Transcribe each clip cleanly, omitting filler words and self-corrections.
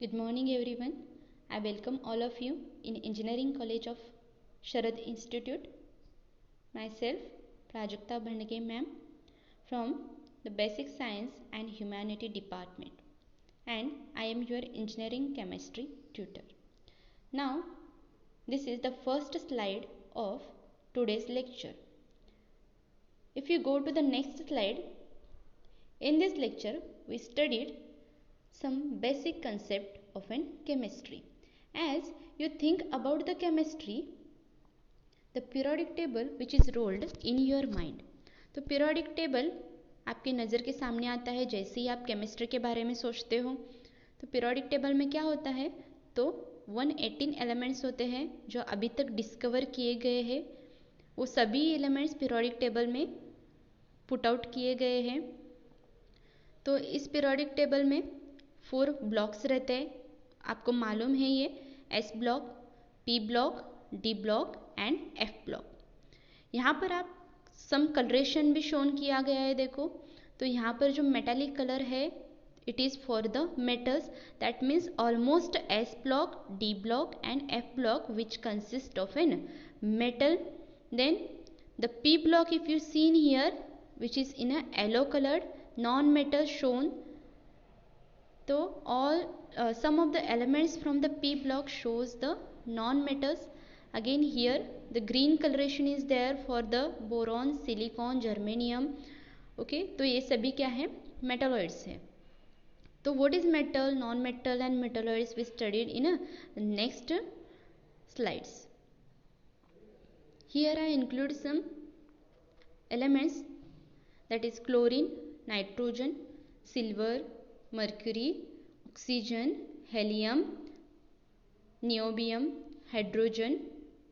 Good morning everyone. I welcome all of you in Engineering College of Sharad Institute. Myself Prajakta Bhandage ma'am from the Basic Science and Humanity Department, and I am your Engineering Chemistry tutor. Now this is the first slide of today's lecture. If you go to the next slide, in this lecture we studied some basic concept of an chemistry. As you think about the chemistry, the periodic table which is rolled in your mind. तो periodic table आपकी नज़र के सामने आता है जैसे ही आप केमिस्ट्री के बारे में सोचते हो. तो periodic table में क्या होता है, तो 118 एलिमेंट्स होते हैं जो अभी तक डिस्कवर किए गए हैं. वो सभी एलिमेंट्स periodic टेबल में पुट आउट किए गए हैं. तो इस periodic टेबल में 4 ब्लॉक्स रहते हैं. आपको मालूम है ये S block, P block, D block and F block. यहाँ पर आप सम कलरेशन भी शोन किया गया है. देखो तो यहाँ पर जो मेटालिक कलर है it is for the metals. That means almost S block, D block and F block which consist of an metal. Then the P block if you seen here which is in a yellow colored non-metal shown. So all some of the elements from the P block shows the non-metals. Again here the green coloration is there for the boron, silicon, germanium. Okay, तो ये सभी क्या है, metalloids है. तो what is metal, non-metal and metalloids we studied in a next slides. Here I include some elements, that is chlorine, nitrogen, silver, mercury, oxygen, helium, niobium, hydrogen,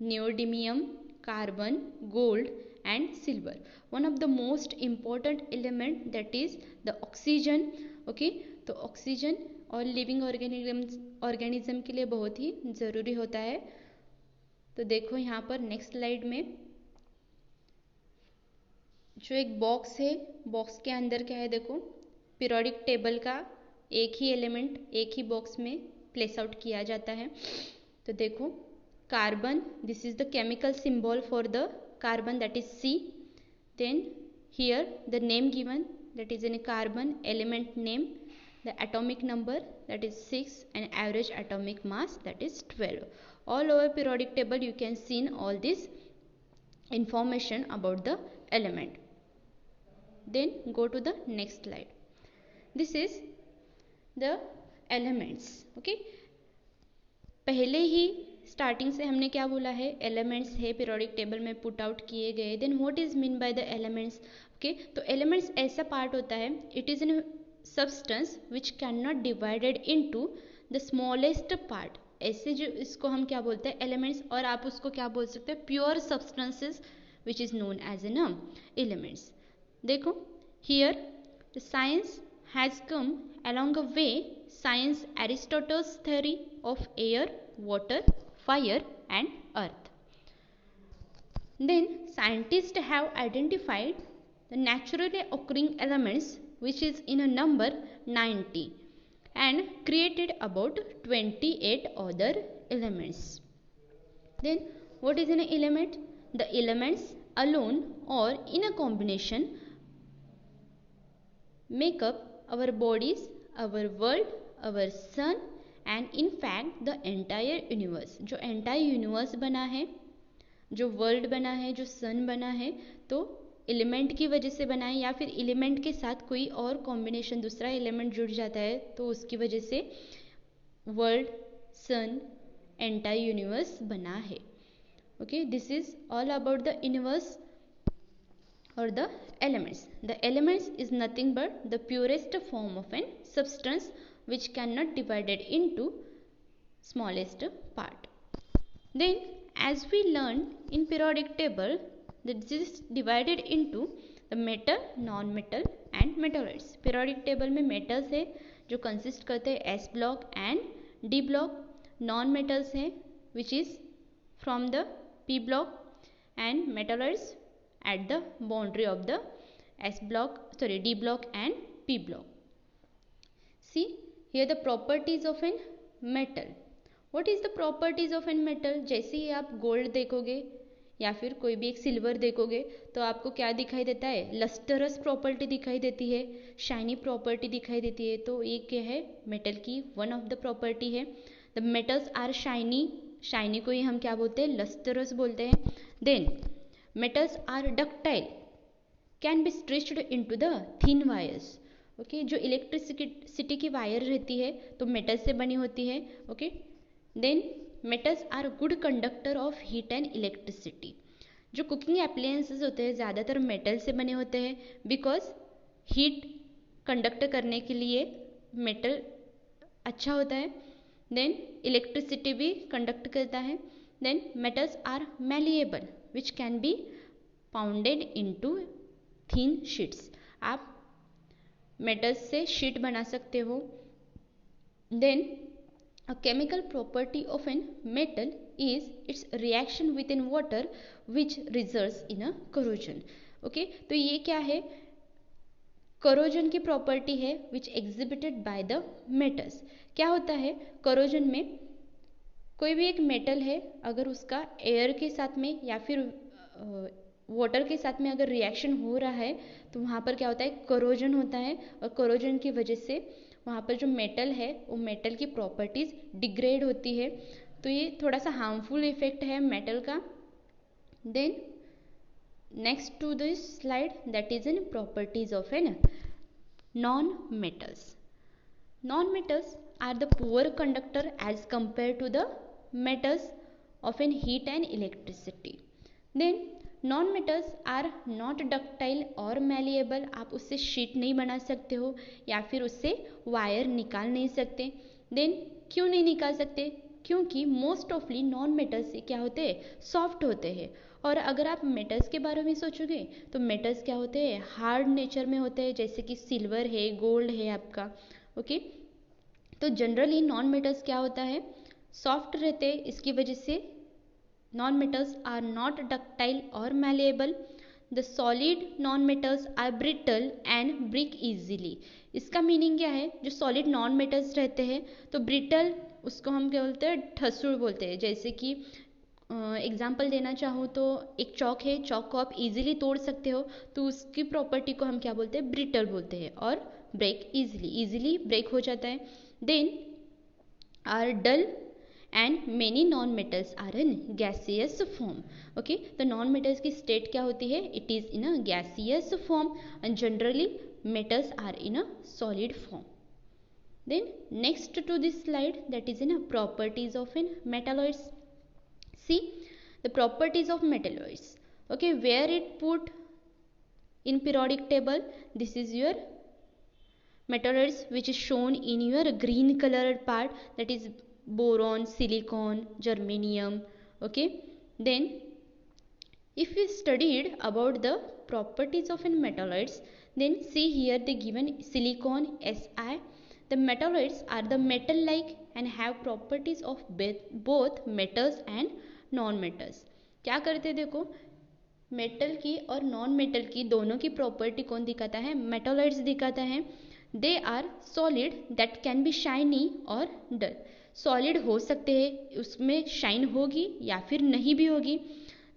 neodymium, carbon, gold and silver. One of the most important element that is the oxygen. Okay, तो oxygen और living organism के लिए बहुत ही ज़रूरी होता है. तो देखो यहाँ पर नेक्स्ट स्लाइड में जो एक बॉक्स है, बॉक्स के अंदर क्या है, देखो पीरियोडिक टेबल का एक ही एलिमेंट एक ही बॉक्स में प्लेस आउट किया जाता है. तो देखो carbon, this is the chemical symbol for the carbon that is C. Then here the name given that is in a carbon element name, the atomic number that is 6 and average atomic mass that is 12. All over periodic table you can see all this information about the element. Then go to the next slide. This is the elements. Okay, पहले ही starting से हमने क्या बोला है, elements है periodic table में put out किए गए. Then what is mean by the elements. Okay, तो एलिमेंट्स ऐसा पार्ट होता है, it is in substance which can not divided into the smallest part. ऐसे जो इसको हम क्या बोलते हैं एलिमेंट्स, और आप उसको क्या बोल सकते हैं, pure substances which is known as an elements. देखो here the science has come along a way. Science, Aristotle's theory of air, water, fire and earth. Then scientists have identified the naturally occurring elements which is in a number 90 and created about 28 other elements. Then what is an element? The elements alone or in a combination make up our bodies, our world, our sun and in fact the entire universe. जो entire universe बना है, जो world बना है, जो सन बना है, तो एलिमेंट की वजह से बना है, या फिर एलिमेंट के साथ कोई और कॉम्बिनेशन दूसरा एलिमेंट जुड़ जाता है तो उसकी वजह से वर्ल्ड, सन, एंटायर यूनिवर्स बना है. Okay, this is all about the universe or the elements. The elements is nothing but the purest form of an substance which cannot divided into smallest part. Then as we learned in periodic table, this is divided into the metal, non-metal and metalloids. Periodic table में metals है जो consist करते हैं S block and D block. Non-metals है which is from the P block and metalloids at the boundary of the D block and P block. See here the properties of an metal. What is the properties of an metal? जैसे ही आप gold देखोगे या फिर कोई भी एक silver देखोगे तो आपको क्या दिखाई देता है? लस्टरस प्रॉपर्टी दिखाई देती है, शाइनी प्रॉपर्टी दिखाई देती है. तो ये क्या है? मेटल की वन ऑफ द प्रॉपर्टी है. The metals are shiny. Shiny को ही हम क्या बोलते हैं? लस्टरस बोलते हैं. Then metals are ductile, can be stretched into the thin wires. Okay, जो इलेक्ट्रिसिटी की वायर रहती है तो मेटल से बनी होती है. Okay, then metals are good conductor of heat and electricity. जो कुकिंग अप्लायंसेस होते हैं ज़्यादातर मेटल से बने होते हैं, बिकॉज हीट कंडक्ट करने के लिए मेटल अच्छा होता है. देन इलेक्ट्रिसिटी भी कंडक्ट करता है. Then metals are malleable which can be pounded into thin sheets. आप मेटल्स से शीट बना सकते हो. देन a chemical property of an metal is its reaction within water which results in a corrosion. Okay, तो ये क्या है? corrosion की प्रॉपर्टी है which exhibited by the metals. क्या होता है corrosion में? कोई भी एक मेटल है, अगर उसका एयर के साथ में या फिर वाटर के साथ में अगर रिएक्शन हो रहा है तो वहाँ पर क्या होता है? corrosion होता है. और corrosion की वजह से वहाँ पर जो मेटल है वो मेटल की प्रॉपर्टीज़ डिग्रेड होती है. तो ये थोड़ा सा हार्मफुल इफेक्ट है मेटल का. Then next to this slide, that is in properties of an non metals. Non metals are the poor conductor as compare to the metals of an heat and electricity. Then non metals are not ductile और malleable. आप उससे sheet नहीं बना सकते हो या फिर उससे वायर निकाल नहीं सकते. देन क्यों नहीं निकाल सकते? क्योंकि मोस्ट ऑफली नॉन मेटल्स क्या होते हैं? सॉफ्ट होते हैं. और अगर आप मेटल्स के बारे में सोचोगे तो मेटल्स क्या होते हैं? हार्ड नेचर में होते हैं, जैसे कि सिल्वर है, गोल्ड है आपका. ओके, तो जनरली नॉन मेटल्स क्या होता है? सॉफ्ट रहते हैं. इसकी वजह से non-metals are not ductile or malleable. The solid non-metals are brittle and break easily. इसका मीनिंग क्या है? जो सॉलिड नॉन मेटल्स रहते हैं तो ब्रिटल, उसको हम क्या बोलते हैं? ठसुड़ बोलते हैं. जैसे कि एग्जाम्पल देना चाहूँ तो एक चौक है, चौक को आप इजीली तोड़ सकते हो तो उसकी प्रॉपर्टी को हम क्या बोलते हैं? ब्रिटल बोलते हैं. और ब्रेक इजीली ब्रेक हो जाता है. Then are dull and many non-metals are in gaseous form. Okay, the non-metals की state क्या होती है? It is in a gaseous form and generally metals are in a solid form. Then next to this slide, that is in a properties of in metalloids. See the properties of metalloids. Okay, where it put in periodic table, this is your metalloids which is shown in your green colored part, that is boron, silicon, germanium. Okay, then if we studied about the properties of metalloids, then see here the given silicon Si. The metalloids are the metal like and have properties of both metals and non metals. क्या करते हैं? देखो, metal की और non metal की दोनों की property कौन दिखाता है? मेटलॉइड्स दिखाता है. They are solid that can be shiny और डल. सॉलिड हो सकते हैं, उसमें शाइन होगी या फिर नहीं भी होगी.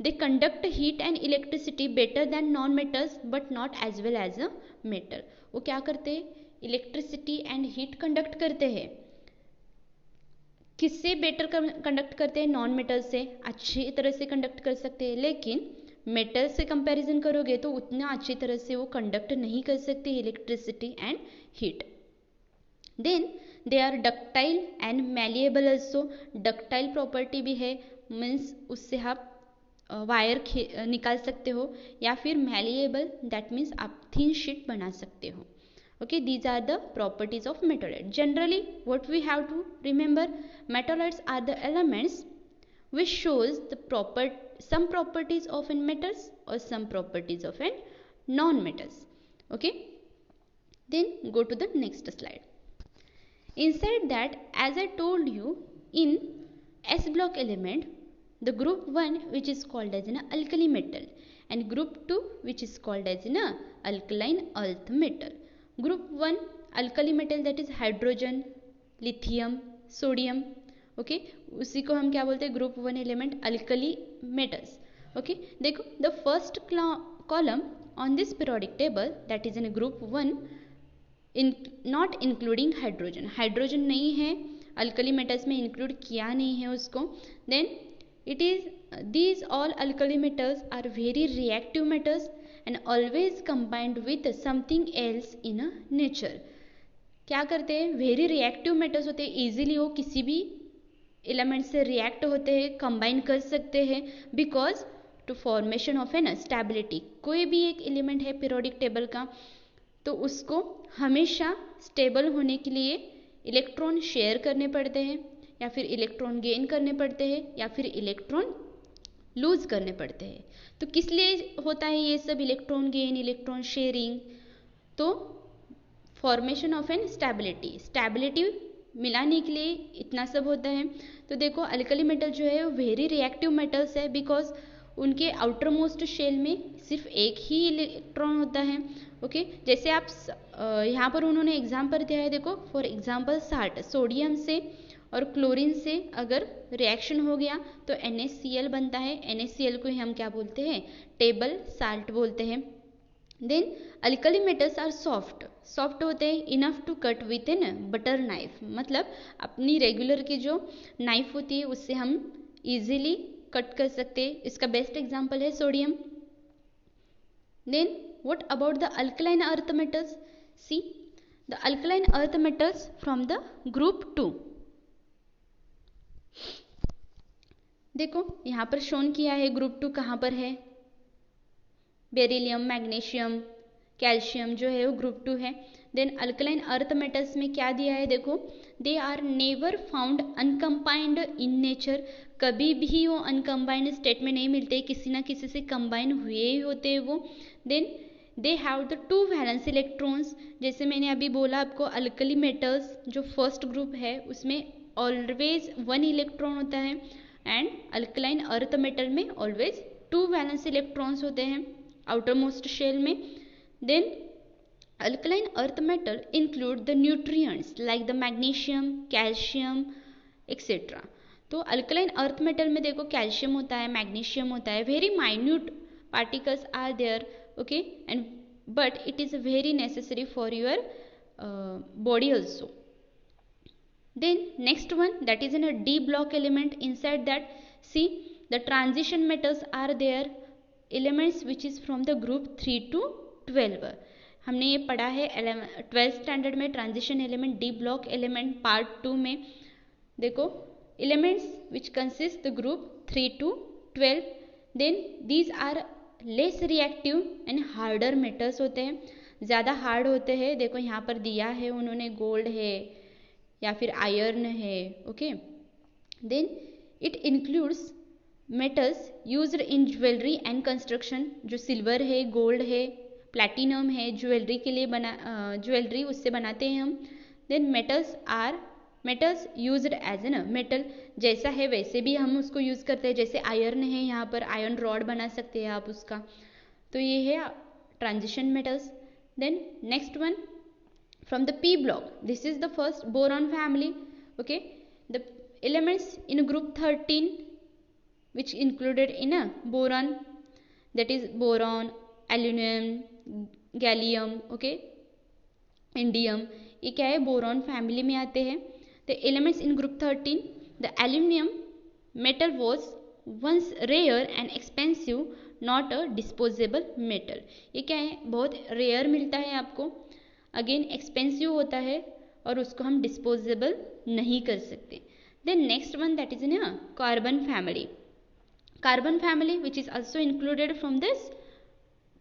They conduct heat and electricity better than non metals but not as well as a metal. वो क्या करते हैं? इलेक्ट्रिसिटी एंड हीट कंडक्ट करते हैं. किससे बेटर कंडक्ट करते हैं? नॉन मेटल से अच्छी तरह से कंडक्ट कर सकते हैं. लेकिन मेटल से कंपैरिजन करोगे तो उतना अच्छी तरह से वो कंडक्ट नहीं कर सकते electricity and heat. Then they are ductile and malleable also. Ductile property भी है, मीन्स उससे आप वायर निकाल सकते हो. या फिर मैलिएबल, दैट मीन्स आप थिन शीट बना सकते हो. Okay, these are the properties of metalloid. Generally, what we have to remember, metalloids are the elements which shows the some properties of in metals or some properties of in non-metals. Okay, then go to the next slide. Inside that, as I told you, in S block element, the group 1 which is called as an alkali metal and group 2 which is called as an alkaline earth metal. Group 1 alkali metal, that is hydrogen, lithium, sodium, okay, उसी को हम क्या बोलते हैं, group 1 element alkali metals, okay. देखो the first column on this periodic table that is in group 1 not including hydrogen, hydrogen नहीं है, alkali metals में इंक्लूड किया नहीं है उसको। Then it is these all alkali metals are very reactive metals and always combined with something else in a nature। क्या करते हैं, वेरी रिएक्टिव मेटल्स होते हैं, इजीली वो किसी भी एलिमेंट से रिएक्ट होते हैं, कंबाइन कर सकते हैं, because to formation of an stability. कोई भी एक एलिमेंट है पीरियोडिक टेबल का, तो उसको हमेशा स्टेबल होने के लिए इलेक्ट्रॉन शेयर करने पड़ते हैं, या फिर इलेक्ट्रॉन गेन करने पड़ते हैं, या फिर इलेक्ट्रॉन लूज करने पड़ते हैं। तो किस लिए होता है ये सब, इलेक्ट्रॉन गेन, इलेक्ट्रॉन शेयरिंग? तो formation of an stability, stability मिलाने के लिए इतना सब होता है। तो देखो अल्कली मेटल जो है वो वेरी रिएक्टिव मेटल्स है, बिकॉज उनके आउटर मोस्ट शेल में सिर्फ एक ही इलेक्ट्रॉन होता है, ओके। जैसे आप यहाँ पर उन्होंने एग्जाम्पल दिया है, देखो फॉर एग्जाम्पल साल्ट, सोडियम से और क्लोरीन से अगर रिएक्शन हो गया तो NaCl बनता है, NaCl को ही हम क्या बोलते हैं, टेबल साल्ट बोलते हैं। Then alkali metals are soft, soft होते हैं, enough to cut with an butter knife, मतलब अपनी रेगुलर की जो नाइफ होती है उससे हम इजीली कट कर सकते हैं। इसका बेस्ट एग्जांपल है sodium. Then what about the alkaline earth metals? See the alkaline earth metals from the group 2, देखो यहाँ पर शोन किया है ग्रुप 2 कहाँ पर है, बेरिलियम, मैग्नीशियम, कैल्शियम जो है वो ग्रुप 2 है। देन अल्कलाइन अर्थ मेटल्स में क्या दिया है, देखो they are never found uncombined in nature, कभी भी वो अनकम्बाइंड स्टेट में नहीं मिलते, किसी ना किसी से कंबाइन हुए ही होते हैं वो। Then they have the 2 valence electrons, जैसे मैंने अभी बोला आपको, अल्कली मेटल्स जो फर्स्ट ग्रुप है उसमें ऑलवेज 1 इलेक्ट्रॉन होता है, एंड अल्कलाइन अर्थ मेटल में ऑलवेज 2 वैलेंस इलेक्ट्रॉन्स होते हैं आउटर मोस्ट शेल में। Then alkaline earth metal include the nutrients like the magnesium, calcium etcetera. तो अल्कलाइन अर्थ मेटल में देखो कैल्शियम होता है, मैग्नीशियम होता है, very minute particles are there, okay, and but it is very necessary for your body also. Then next one, that is in a D block element, inside that see the transition metals are there, elements which is from the group 3 to 12। हमने ये पढ़ा है 12th standard में, transition element, D block element part 2 में। देखो elements which consist the group 3 to 12, then these are less reactive and harder metals होते हैं, ज़्यादा हार्ड होते हैं। देखो यहाँ पर दिया है उन्होंने, गोल्ड है या फिर आयरन है, okay. Then it includes metals used in jewellery and construction, जो सिल्वर है, गोल्ड है, प्लैटिनम है, ज्वेलरी के लिए ज्वेलरी उससे बनाते हैं हम। Then metals used as an metal, जैसा है वैसे भी हम उसको यूज़ करते हैं, जैसे आयरन है, यहाँ पर आयरन रॉड बना सकते हैं आप उसका। तो ये है transition metals. Then next one from the P block, this is the first boron family, okay. The elements in group 13 which included in a boron, that is boron, aluminum, gallium, okay, indium, ये क्या है, boron family में आते हैं। The elements in group 13, the aluminum metal was once rare and expensive, not a disposable metal। ये क्या है, बहुत रेयर मिलता है आपको, अगेन एक्सपेंसिव होता है और उसको हम डिस्पोजेबल नहीं कर सकते। Then next one, that is in carbon family, carbon family which is also included from this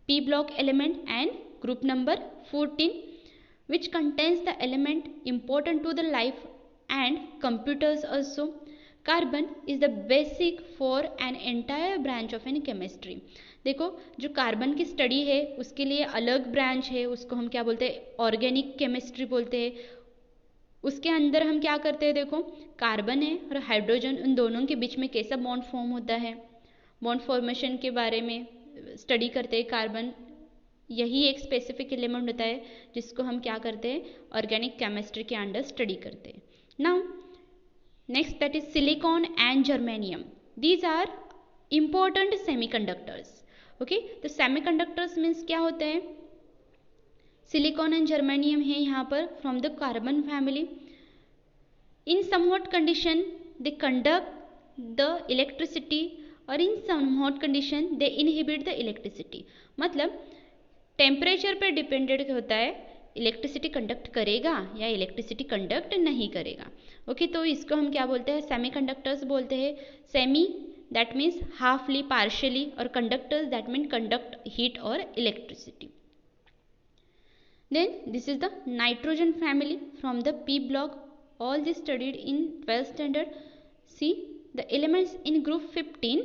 P block element and group number 14, which contains the element important to the life and computers also. Carbon is the basic for an entire branch of any chemistry। देखो जो carbon की study है उसके लिए अलग branch है, उसको हम क्या बोलते हैं, ऑर्गेनिक केमिस्ट्री बोलते हैं। उसके अंदर हम क्या करते हैं, देखो कार्बन है और हाइड्रोजन, उन दोनों के बीच में कैसा बॉन्ड फॉर्म होता है, बॉन्ड फॉर्मेशन के बारे में स्टडी करते हैं। कार्बन यही एक स्पेसिफिक एलिमेंट होता है जिसको हम क्या करते हैं, ऑर्गेनिक केमिस्ट्री के अंडर स्टडी करते हैं। Now Next, that is silicon and germanium. These are important semiconductors. Okay, तो semiconductors means क्या होते हैं? सिलिकॉन एंड जर्मेनियम है यहाँ पर from the carbon family. In somewhat condition they conduct the electricity और in somewhat condition they inhibit the electricity. मतलब temperature पर डिपेंडेंट होता है इलेक्ट्रिसिटी कंडक्ट करेगा या इलेक्ट्रिसिटी कंडक्ट नहीं करेगा. ओके, तो इसको हम क्या बोलते हैं? सेमीकंडक्टर्स बोलते हैं. सेमी दैट मीन्स हाफली, पार्शियली, और conductors that mean conduct heat और electricity. Then this is the nitrogen family from the P block. All this studied in 12th standard. See the elements in group 15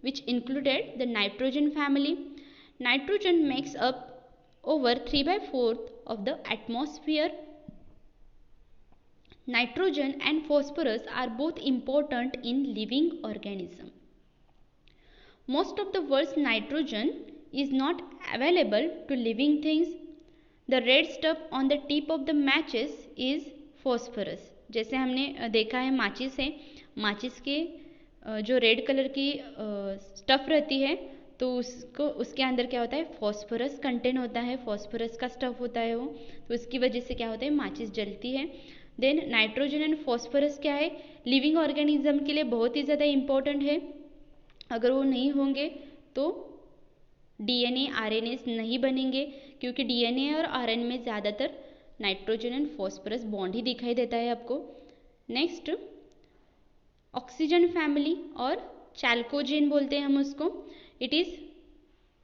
which included the nitrogen family. Nitrogen makes up over 3/4 of the atmosphere. Nitrogen and phosphorus are both important in living organism. Most of the world's nitrogen is not available to living things. The red stuff on the tip of the matches is phosphorus. जैसे हमने देखा है माचिस है, माचिस के जो red colour की स्टफ़ रहती है तो उसके अंदर क्या होता है? फॉस्फोरस कंटेन होता है, फॉस्फोरस का स्टफ़ होता है वो, तो उसकी वजह से क्या होता है? माचिस जलती है. देन नाइट्रोजन एंड फॉस्फोरस क्या है? लिविंग ऑर्गेनिज्म के लिए बहुत ही ज़्यादा इम्पोर्टेंट है. अगर वो नहीं होंगे तो डीएनए आरएनए नहीं बनेंगे, क्योंकि डीएनए और आरएनए में ज़्यादातर नाइट्रोजन एंड फॉस्फोरस बॉन्ड ही दिखाई देता है आपको. नेक्स्ट ऑक्सीजन फैमिली और चैल्कोजेन बोलते हैं हम उसको. It is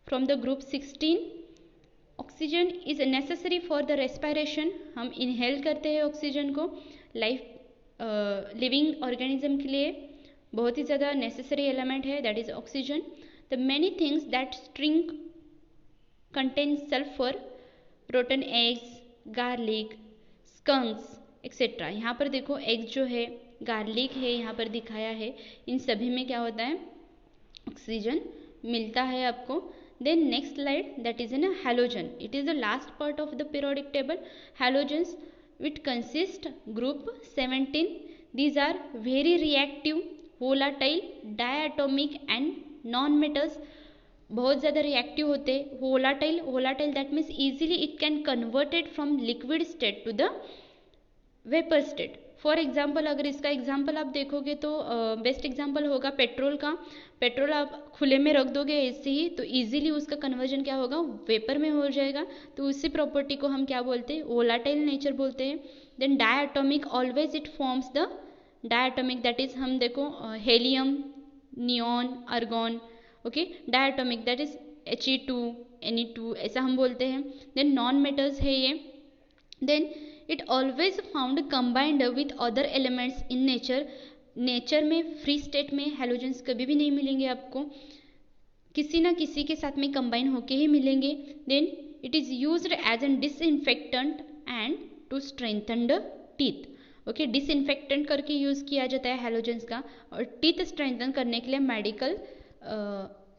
from the group 16. Oxygen is necessary for the respiration. हम इनहेल करते हैं ऑक्सीजन को. लिविंग ऑर्गेनिज्म के लिए बहुत ही ज़्यादा नेसेसरी एलिमेंट है, that is oxygen. The many things that stink contain sulfur, rotten eggs, garlic, skunks, etc. यहाँ पर देखो eggs जो है, garlic है, यहाँ पर दिखाया है. इन सभी में क्या होता है? ऑक्सीजन मिलता है आपको. Then next slide, that is in a halogen. It is the last part of the periodic table. Halogens, which consist group 17. These are very reactive, volatile, diatomic and non metals. बहुत ज़्यादा reactive होते. Volatile, volatile that means easily it can converted from liquid state to the vapour state. For example अगर इसका example आप देखोगे तो best example होगा petrol का. पेट्रोल आप खुले में रख दोगे ऐसे ही तो इजीली उसका कन्वर्जन क्या होगा? वेपर में हो जाएगा. तो उसी प्रॉपर्टी को हम क्या बोलते हैं? वोलाटाइल नेचर बोलते हैं. Then diatomic, always it forms the diatomic, that is हम देखो helium, neon, argon. Okay, diatomic that is He2, Ne2 ऐसा हम बोलते हैं. देन नॉन मेटल्स है ये. Then it always found combined with other elements in nature. Nature में free state में हैलोजेंस कभी भी नहीं मिलेंगे आपको, किसी ना किसी के साथ में कंबाइन होके ही मिलेंगे. Then it is used as an disinfectant and to strengthen the teeth. Okay, disinfectant करके यूज़ किया जाता है हैलोजेंस का, और टीथ स्ट्रेंथन करने के लिए मेडिकल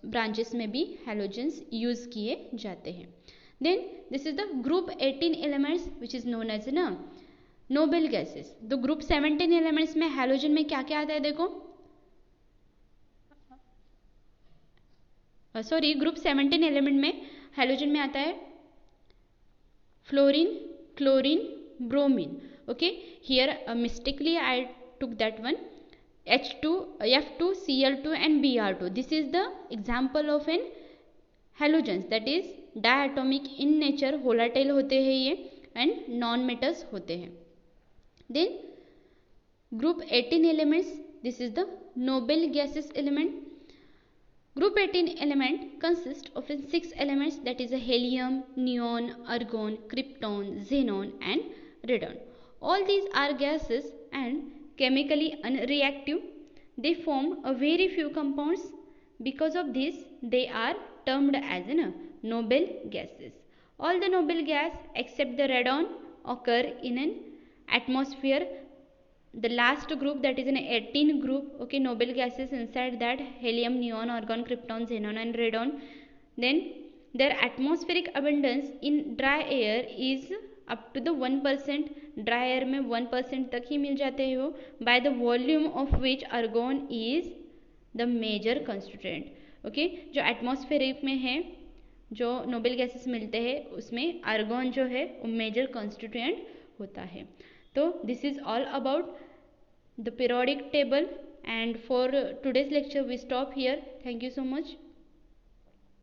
ब्रांचेस में भी हैलोजेंस यूज़ किए जाते हैं. Then this is the group 18 elements which is known as ना नोबेल गैसेस. तो ग्रुप 17 एलिमेंट्स में हैलोजन में क्या क्या आता है? देखो सॉरी, ग्रुप 17 एलिमेंट में हैलोजन में आता है fluorine, chlorine, bromine. Okay, here mistakenly I took that one. H2, F2, Cl2 and Br2. This is the example of an halogens, that is diatomic in nature, volatile होते हैं ये and non metals होते हैं. Then group 18 elements, this is the noble gases element. Group 18 element consists of 6 elements, that is a helium, neon, argon, krypton, xenon and radon. All these are gases and chemically unreactive. They form a very few compounds. Because of this, they are termed as noble gases. All the noble gas except the radon occur in an atmosphere. The last group, that is an 18 group, okay, noble gases inside that helium, neon, argon, krypton, xenon and radon. Then their atmospheric abundance in dry air is up to the 1%, dry air में 1% तक ही मिल जाते हो, by the volume of which argon is the major constituent. Okay, जो atmospheric में है, जो नोबेल गैसेस मिलते हैं उसमें आर्गॉन जो है वो मेजर कंस्टिट्यूएंट होता है। तो this is all about the periodic table, and for today's lecture we stop here. Thank you so much.